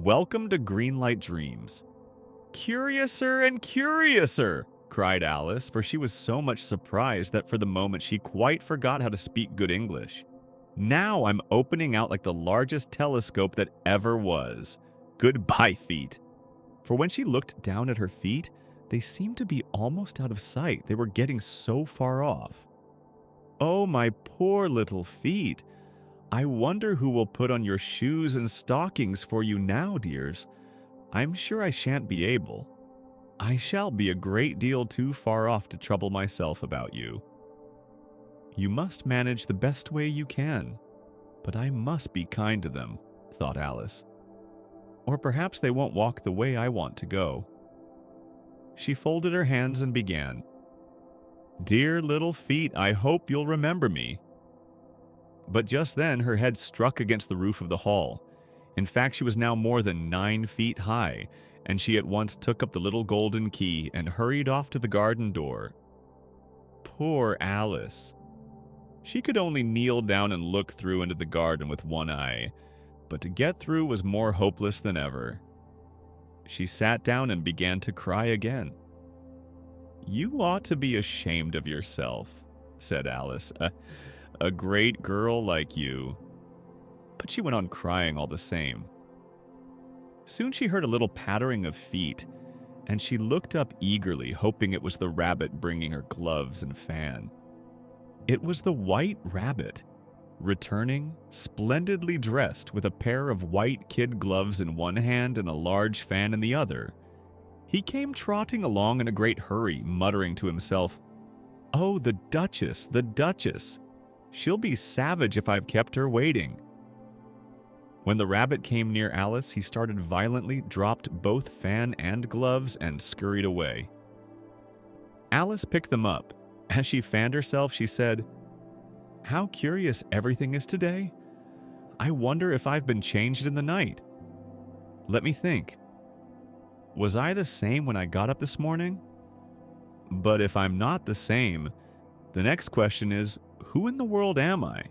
Welcome to Greenlight Dreams. Curiouser and curiouser, cried Alice, for she was so much surprised that for the moment she quite forgot how to speak good English. Now I'm opening out like the largest telescope that ever was. Goodbye, feet. For when she looked down at her feet, they seemed to be almost out of sight. They were getting so far off. Oh, my poor little feet. I wonder who will put on your shoes and stockings for you now, dears. I'm sure I shan't be able. I shall be a great deal too far off to trouble myself about you. You must manage the best way you can, but I must be kind to them, thought Alice. Or perhaps they won't walk the way I want to go. She folded her hands and began. Dear little feet, I hope you'll remember me. But just then her head struck against the roof of the hall. In fact, she was now more than 9 feet high, and she at once took up the little golden key and hurried off to the garden door. Poor Alice! She could only kneel down and look through into the garden with one eye, but to get through was more hopeless than ever. She sat down and began to cry again. You ought to be ashamed of yourself, said Alice. A great girl like you. But she went on crying all the same. Soon she heard a little pattering of feet, and she looked up eagerly, hoping it was the rabbit bringing her gloves and fan. It was the white rabbit, returning, splendidly dressed with a pair of white kid gloves in one hand and a large fan in the other. He came trotting along in a great hurry, muttering to himself, Oh, the Duchess, the Duchess! She'll be savage if I've kept her waiting. When the rabbit came near Alice, he started violently, dropped both fan and gloves, and scurried away. Alice picked them up. As she fanned herself, she said, How curious everything is today. I wonder if I've been changed in the night. Let me think. Was I the same when I got up this morning? But if I'm not the same, the next question is, who in the world am I?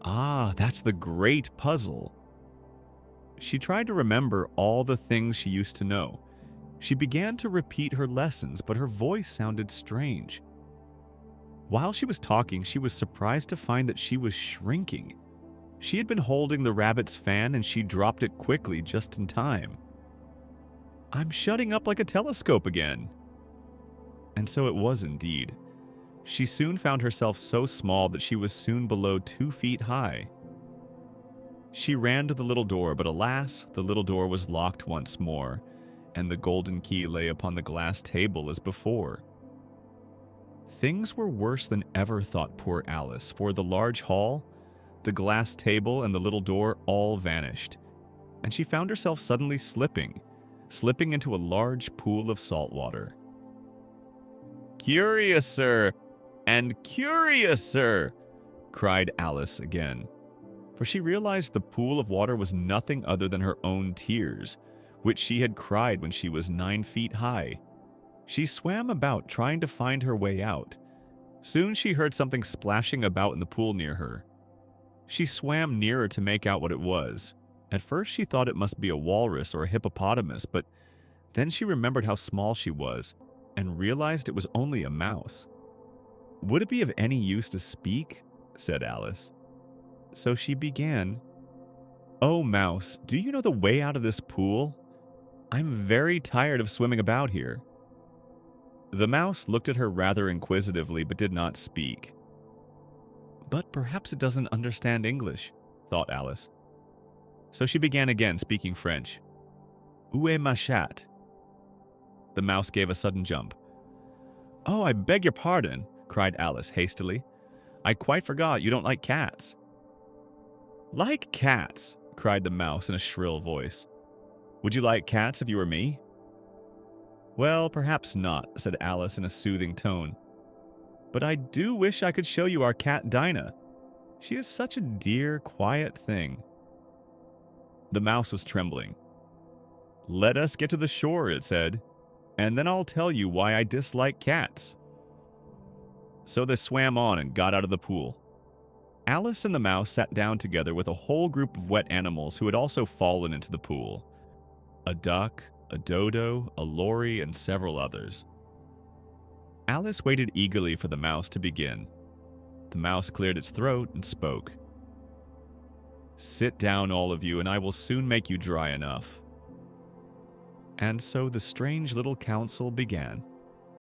Ah, that's the great puzzle. She tried to remember all the things she used to know. She began to repeat her lessons, but her voice sounded strange. While she was talking, she was surprised to find that she was shrinking. She had been holding the rabbit's fan and she dropped it quickly just in time. I'm shutting up like a telescope again. And so it was indeed. She soon found herself so small that she was soon below 2 feet high. She ran to the little door, but alas, the little door was locked once more, and the golden key lay upon the glass table as before. Things were worse than ever, thought poor Alice, for the large hall, the glass table, and the little door all vanished, and she found herself suddenly slipping into a large pool of salt water. Curiouser and curiouser, cried Alice again, for she realized the pool of water was nothing other than her own tears, which she had cried when she was 9 feet high. She swam about, trying to find her way out. Soon she heard something splashing about in the pool near her. She swam nearer to make out what it was. At first she thought it must be a walrus or a hippopotamus, but then she remembered how small she was, and realized it was only a mouse. Would it be of any use to speak? Said Alice. So she began, Oh, mouse, do you know the way out of this pool? I'm very tired of swimming about here. The mouse looked at her rather inquisitively but did not speak. But perhaps it doesn't understand English, thought Alice. So she began again, speaking French. Où est ma chatte? The mouse gave a sudden jump. Oh, I beg your pardon, cried Alice hastily. I quite forgot you don't like cats. Like cats, cried the mouse in a shrill voice. Would you like cats if you were me? Well, perhaps not, said Alice in a soothing tone. But I do wish I could show you our cat Dinah. She is such a dear, quiet thing. The mouse was trembling. Let us get to the shore, it said, and then I'll tell you why I dislike cats. So they swam on and got out of the pool. Alice and the mouse sat down together with a whole group of wet animals who had also fallen into the pool. a duck, a dodo, a lory, and several others. Alice waited eagerly for the mouse to begin. The mouse cleared its throat and spoke. "Sit down, all of you, and I will soon make you dry enough." And so the strange little council began.